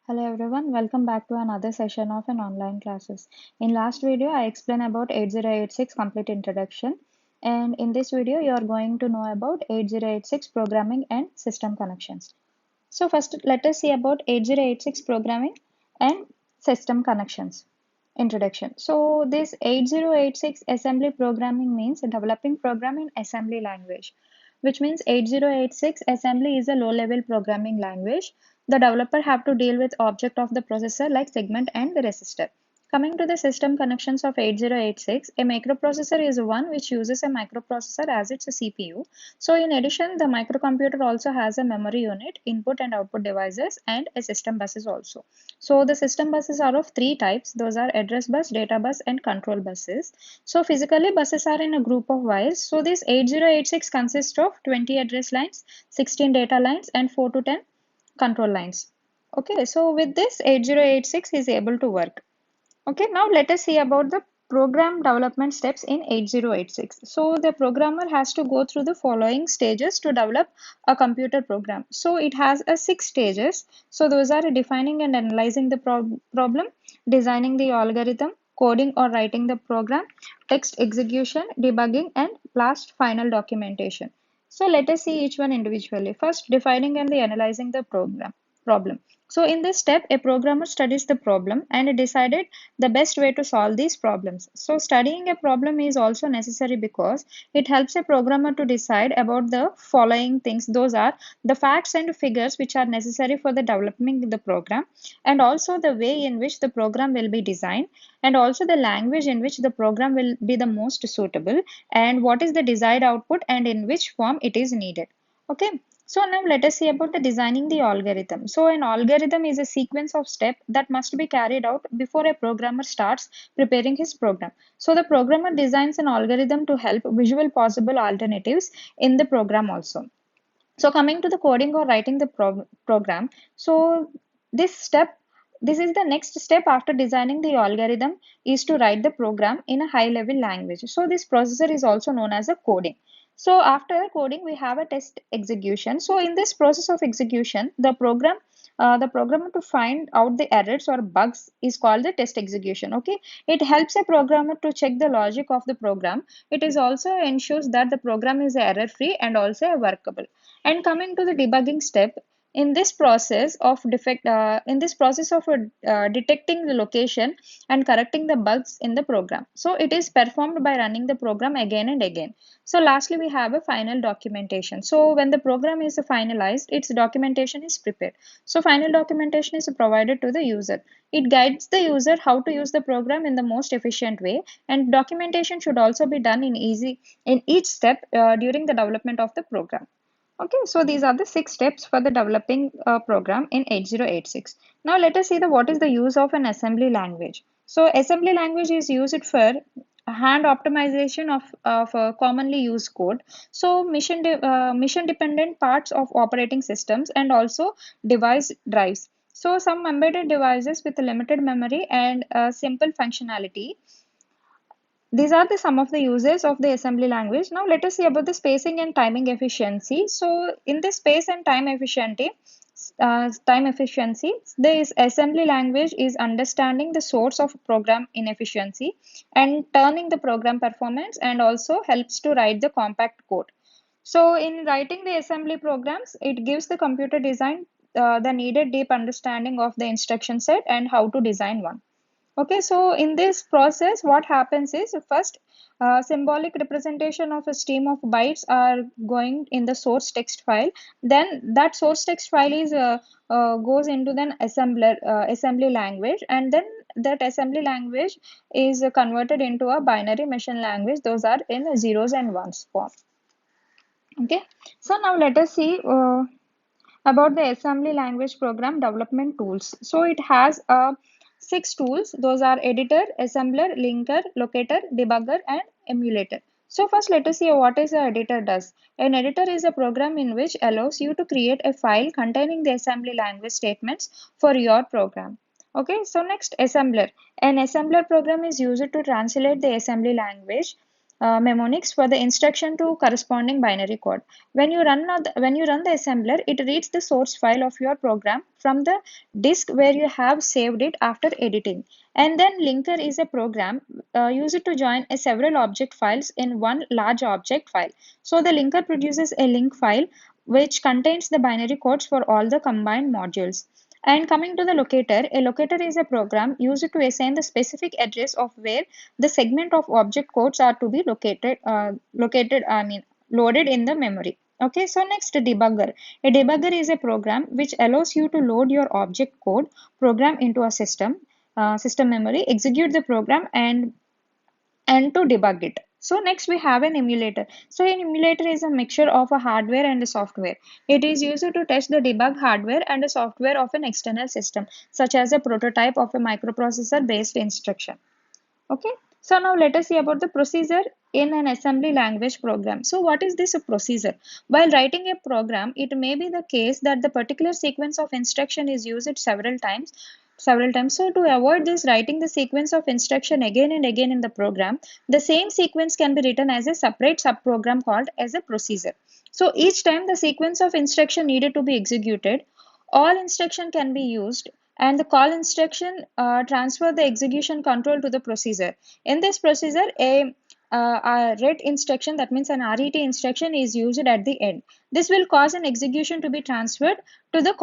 Hello everyone, welcome back to another session of an online classes. In last video, I explained about 8086 complete introduction, and in this video, you are going to know about 8086 programming and system connections. So first, let us see about 8086 programming and system connections. Introduction. So this 8086 assembly programming means developing program in assembly language, which means 8086 assembly is a low-level programming language. The developer have to deal with object of the processor like segment and the resistor. Coming to the system connections of 8086, a microprocessor is one which uses a microprocessor as its CPU. So in addition, the microcomputer also has a memory unit, input and output devices, and a system buses also. So the system buses are of three types. Those are address bus, data bus, and control buses. So physically, buses are in a group of wires. So this 8086 consists of 20 address lines, 16 data lines, and 4 to 10 control lines. Okay, so with this 8086 is able to work. Okay, now let us see about the program development steps in 8086. So the programmer has to go through the following stages to develop a computer program. So it has a 6 stages. So those are defining and analyzing the problem, designing the algorithm, coding or writing the program, text execution, debugging, and last final documentation. So let us see each one individually. First, defining and the analyzing the problem. So in this step, a programmer studies the problem and decided the best way to solve these problems. So studying a problem is also necessary because it helps a programmer to decide about the following things. Those are the facts and figures which are necessary for the development of the program, and also the way in which the program will be designed, and also the language in which the program will be the most suitable, and what is the desired output and in which form it is needed. Okay. So now let us see about the designing the algorithm. So an algorithm is a sequence of steps that must be carried out before a programmer starts preparing his program. So the programmer designs an algorithm to help visual possible alternatives in the program also. So coming to the coding or writing the program, so this step, this is the next step after designing the algorithm is to write the program in a high level language. So this processor is also known as a coding. So after coding, we have a test execution. So in this process of execution, the programmer to find out the errors or bugs is called the test execution. Okay, it helps a programmer to check the logic of the program. It is also ensures that the program is error free and also workable. And coming to the debugging step, in this process of detecting the location and correcting the bugs in the program. So it is performed by running the program again and again. So lastly, we have a final documentation. So when the program is finalized, its documentation is prepared. So final documentation is provided to the user. It guides the user how to use the program in the most efficient way, and documentation should also be done in each step during the development of the program. Okay, so these are the 6 steps for the developing a program in 8086. Now let us see what is the use of an assembly language. So assembly language is used for hand optimization of commonly used code. So mission dependent parts of operating systems and also device drives. So some embedded devices with limited memory and simple functionality. These are some of the uses of the assembly language. Now let us see about the spacing and timing efficiency. So in this time efficiency, this assembly language is understanding the source of program inefficiency and turning the program performance, and also helps to write the compact code. So in writing the assembly programs, it gives the computer design the needed deep understanding of the instruction set and how to design one. Okay, so in this process, what happens is first, symbolic representation of a stream of bytes are going in the source text file. Then that source text file is goes into the assembly language, and then that assembly language is converted into a binary machine language. Those are in zeros and ones form. Okay, so now let us see about the assembly language program development tools. So it has 6 tools. Those are editor, assembler, linker, locator, debugger, and emulator. So first let us see what is an editor does. An editor is a program in which allows you to create a file containing the assembly language statements for your program. Okay, so next, assembler. An assembler program is used to translate the assembly language mnemonics for the instruction to corresponding binary code. When you run the assembler, it reads the source file of your program from the disk where you have saved it after editing. And then linker is a program used to join several object files in one large object file. So the linker produces a link file which contains the binary codes for all the combined modules. And coming to the locator, a locator is a program used to assign the specific address of where the segment of object codes are to be loaded in the memory. Okay, so next, debugger. A debugger is a program which allows you to load your object code program into a system memory, execute the program, and to debug it. So next we have an emulator. So an emulator is a mixture of a hardware and a software. It is used to test the debug hardware and the software of an external system, such as a prototype of a microprocessor based instruction. Okay, so now let us see about the procedure in an assembly language program. So what is this a procedure? While writing a program, it may be the case that the particular sequence of instruction is used several times. So to avoid this writing the sequence of instruction again and again in the program, the same sequence can be written as a separate subprogram called as a procedure. So each time the sequence of instruction needed to be executed, all instruction can be used, and the call instruction transfer the execution control to the procedure. In this procedure, a RET instruction, that means an RET instruction, is used at the end. This will cause an execution to be transferred to the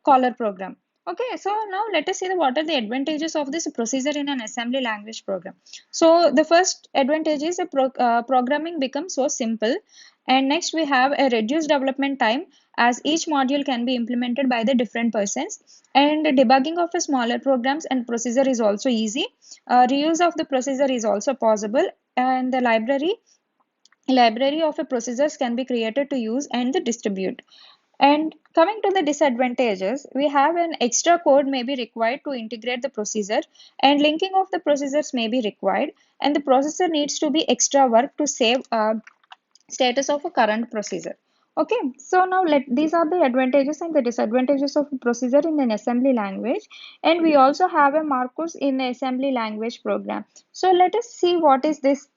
caller program. Okay, so now let us see what are the advantages of this procedure in an assembly language program. So the first advantage is programming becomes so simple, and next we have a reduced development time as each module can be implemented by the different persons, and debugging of a smaller programs and procedure is also easy. Reuse of the procedure is also possible, and the library of a procedures can be created to use and distribute. And coming to the disadvantages, we have an extra code may be required to integrate the procedure, and linking of the procedures may be required, and the processor needs to be extra work to save status of a current procedure. Okay, so now these are the advantages and the disadvantages of procedure in an assembly language, and we also have a Marcos in the assembly language program. So let us see what is this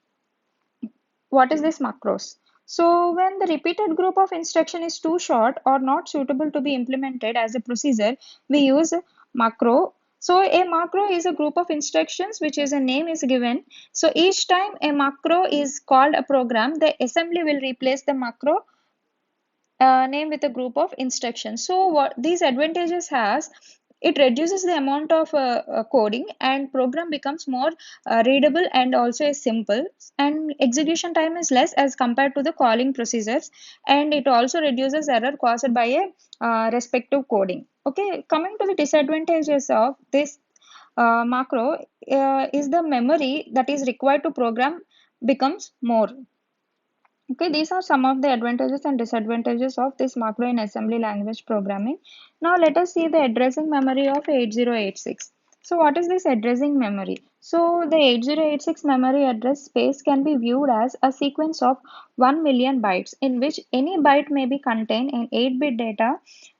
macros. So when the repeated group of instruction is too short or not suitable to be implemented as a procedure, we use macro. So a macro is a group of instructions which is a name is given. So each time a macro is called a program, the assembly will replace the macro name with a group of instructions. So what these advantages has, it reduces the amount of coding, and program becomes more readable and also is simple, and execution time is less as compared to the calling procedures, and it also reduces error caused by a respective coding. Okay, coming to the disadvantages of this macro, is the memory that is required to program becomes more. Okay, these are some of the advantages and disadvantages of this macro in assembly language programming. Now let us see the addressing memory of 8086. So what is this addressing memory? So the 8086 memory address space can be viewed as a sequence of 1 million bytes in which any byte may be contained in 8-bit data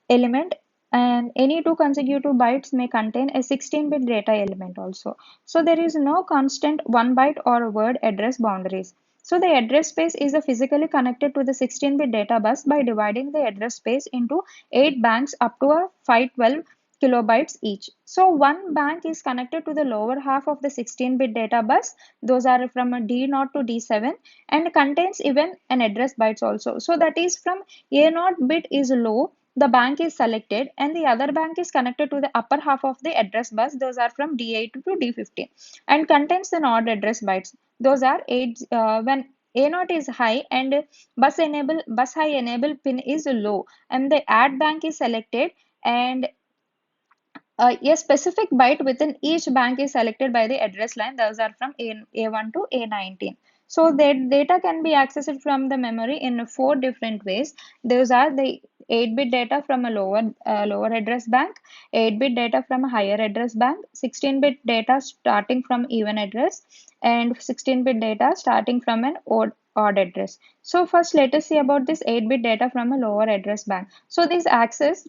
element, and any two consecutive bytes may contain a 16-bit data element also. So there is no constant 1 byte or word address boundaries. So the address space is physically connected to the 16-bit data bus by dividing the address space into 8 banks up to a 512 kilobytes each. So one bank is connected to the lower half of the 16-bit data bus. Those are from a D0 to D7, and contains even an address bytes also. So that is from A0 bit is low, the bank is selected, and the other bank is connected to the upper half of the address bus. Those are from D8 to D15, and contains an odd address bytes. Those are 8 when A0 is high and bus high enable pin is low, and the add bank is selected, and a specific byte within each bank is selected by the address line. Those are from A1 to A19. So that data can be accessed from the memory in 4 different ways. Those are the 8-bit data from a lower address bank, 8-bit data from a higher address bank, 16-bit data starting from even address, and 16-bit data starting from an odd address. So first let us see about this 8-bit data from a lower address bank. So to access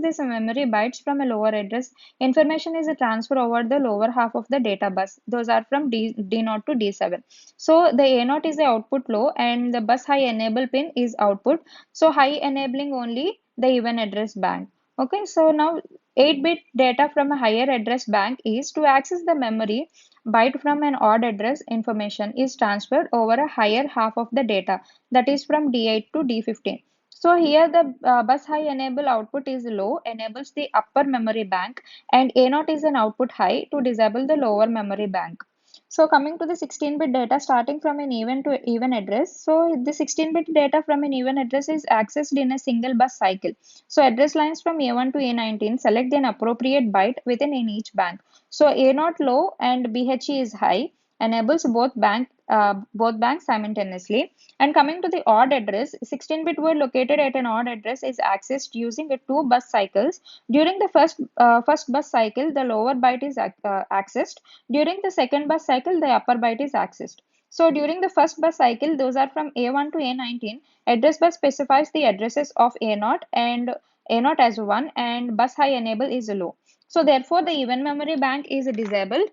this memory bytes from a lower address, information is transferred over the lower half of the data bus. Those are from D0 to D7. So the A0 is the output low and the bus high enable pin is output. So high enabling only the even address bank. Okay, so now 8-bit data from a higher address bank is to access the memory byte from an odd address information is transferred over a higher half of the data, that is from D8 to D15. So here the bus high enable output is low, enables the upper memory bank, and A0 is an output high to disable the lower memory bank. So coming to the 16-bit data starting from an even to even address. So the 16-bit data from an even address is accessed in a single bus cycle. So address lines from A1 to A19 select an appropriate byte within in each bank. So A0 low and BHE is high enables both banks simultaneously. And coming to the odd address, 16-bit word located at an odd address is accessed using a two bus cycles. During the first bus cycle, the lower byte is accessed. During the second bus cycle, the upper byte is accessed. So during the first bus cycle, those are from A1 to A19. Address bus specifies the addresses of A0 and A0 as 1 and bus high enable is low. So therefore, the even memory bank is disabled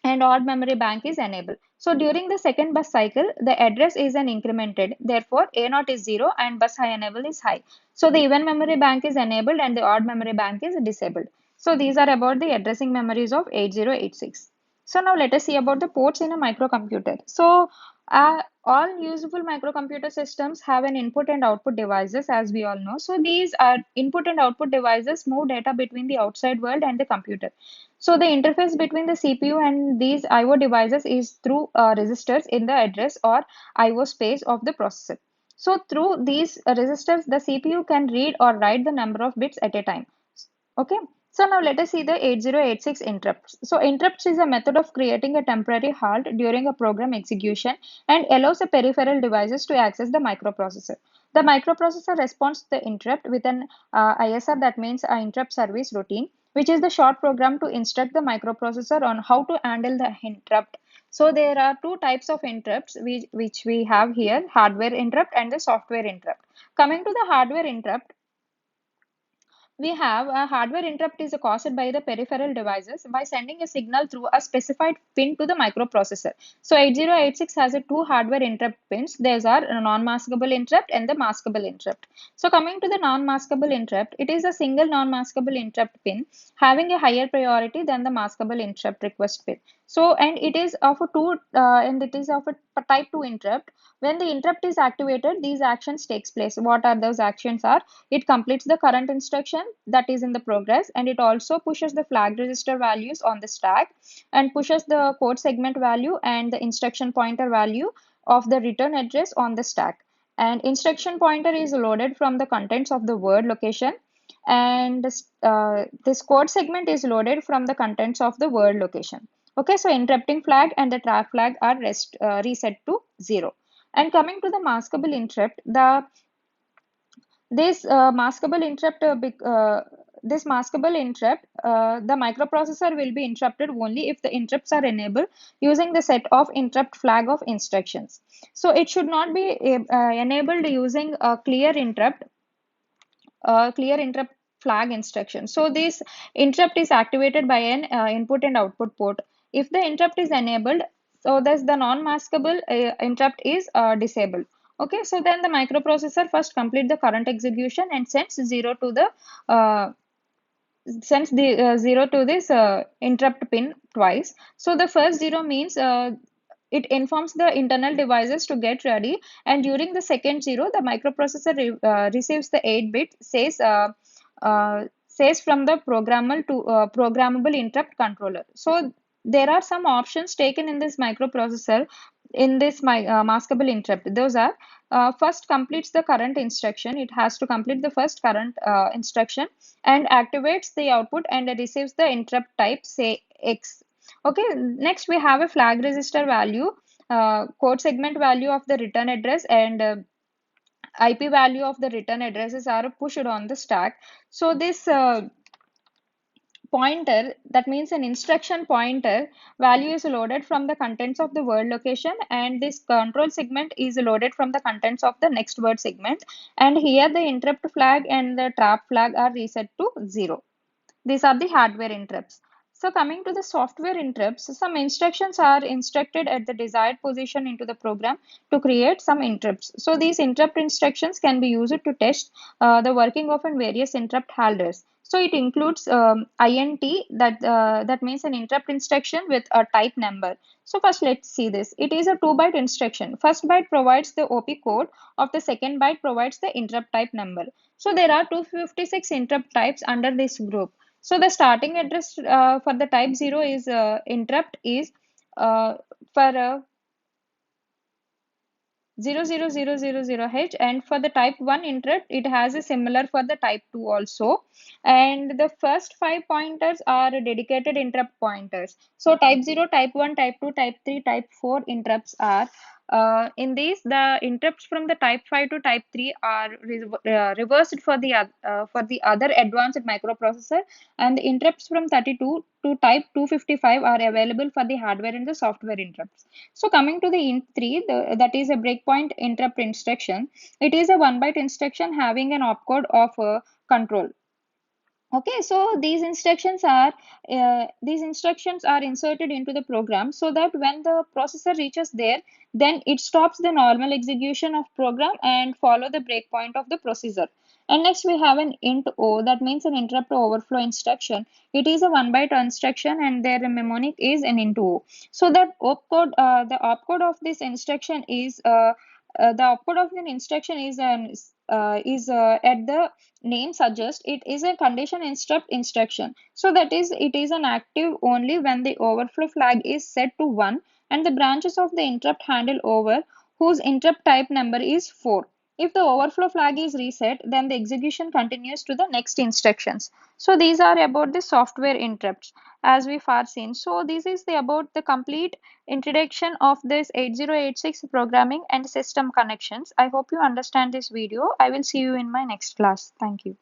and odd memory bank is enabled. So during the second bus cycle, the address is an incremented. Therefore, A0 is 0 and bus high enable is high. So the even memory bank is enabled and the odd memory bank is disabled. So these are about the addressing memories of 8086. So now let us see about the ports in a microcomputer. So all useful microcomputer systems have an input and output devices, as we all know. So these are input and output devices move data between the outside world and the computer. So the interface between the CPU and these I/O devices is through resistors in the address or I/O space of the processor. So through these resistors, the CPU can read or write the number of bits at a time. Okay. So now let us see the 8086 interrupts. So interrupts is a method of creating a temporary halt during a program execution and allows the peripheral devices to access the microprocessor. The microprocessor responds to the interrupt with an ISR, that means interrupt service routine, which is the short program to instruct the microprocessor on how to handle the interrupt. So there are two types of interrupts which we have here, hardware interrupt and the software interrupt. Coming to the hardware interrupt, we have a hardware interrupt is caused by the peripheral devices by sending a signal through a specified pin to the microprocessor. So 8086 has a two hardware interrupt pins. These are a non-maskable interrupt and the maskable interrupt. So coming to the non-maskable interrupt, it is a single non-maskable interrupt pin having a higher priority than the maskable interrupt request pin. So and it is of a type 2 interrupt. When the interrupt is activated, these actions takes place. What are those actions are? It completes the current instruction that is in the progress, and it also pushes the flag register values on the stack and pushes the code segment value and the instruction pointer value of the return address on the stack. And instruction pointer is loaded from the contents of the word location, and this code segment is loaded from the contents of the word location. Okay, so interrupting flag and the trap flag are reset to 0. And coming to the maskable interrupt, this maskable interrupt, the microprocessor will be interrupted only if the interrupts are enabled using the set of interrupt flag of instructions. So it should not be enabled using a clear interrupt flag instruction. So this interrupt is activated by an input and output port. If the interrupt is enabled, so thus the non-maskable interrupt is disabled. Okay, so then the microprocessor first complete the current execution and uh, sends the 0 to this interrupt pin twice. So the first 0 means it informs the internal devices to get ready, and during the second 0, the microprocessor receives the 8-bit says from the programmable interrupt controller. So there are some options taken in this microprocessor in this maskable interrupt. Those are first completes the current instruction. It has to complete the first current instruction and activates the output and receives the interrupt type, say X. Okay, next we have a flag register value, code segment value of the return address, and IP value of the return addresses are pushed on the stack. So this pointer, that means an instruction pointer value, is loaded from the contents of the word location, and this control segment is loaded from the contents of the next word segment, and here the interrupt flag and the trap flag are reset to 0. These are the hardware interrupts. So coming to the software interrupts, some instructions are instructed at the desired position into the program to create some interrupts. So these interrupt instructions can be used to test the working of various interrupt handlers. So it includes INT, that means an interrupt instruction with a type number. So first let's see this. It is a 2-byte instruction. First byte provides the OP code of the second byte provides the interrupt type number. So there are 256 interrupt types under this group. So the starting address for the type 0 is interrupt is for 00000H, and for the type 1 interrupt it has a similar for the type 2 also, and the first 5 pointers are dedicated interrupt pointers. So type 0, type 1, type 2, type 3, type 4 interrupts are in these, the interrupts from the type 5 to type 3 are reversed for the other advanced microprocessor, and the interrupts from 32 to type 255 are available for the hardware and the software interrupts. So coming to the int3, that is a breakpoint interrupt instruction. It is a 1-byte instruction having an opcode of control. Okay, so these instructions are inserted into the program so that when the processor reaches there, then it stops the normal execution of program and follow the breakpoint of the processor. And next we have an int o, that means an interrupt overflow instruction. It is a 1-byte instruction and their mnemonic is an int o. So that the opcode of this instruction is the opcode of an instruction at the name suggests, it is a condition interrupt instruction. So that is, it is an active only when the overflow flag is set to 1 and the branches of the interrupt handle over whose interrupt type number is 4. If the overflow flag is reset, then the execution continues to the next instructions. So these are about the software interrupts as we far seen. So this is about the complete introduction of this 8086 programming and system connections. I hope you understand this video. I will see you in my next class. Thank you.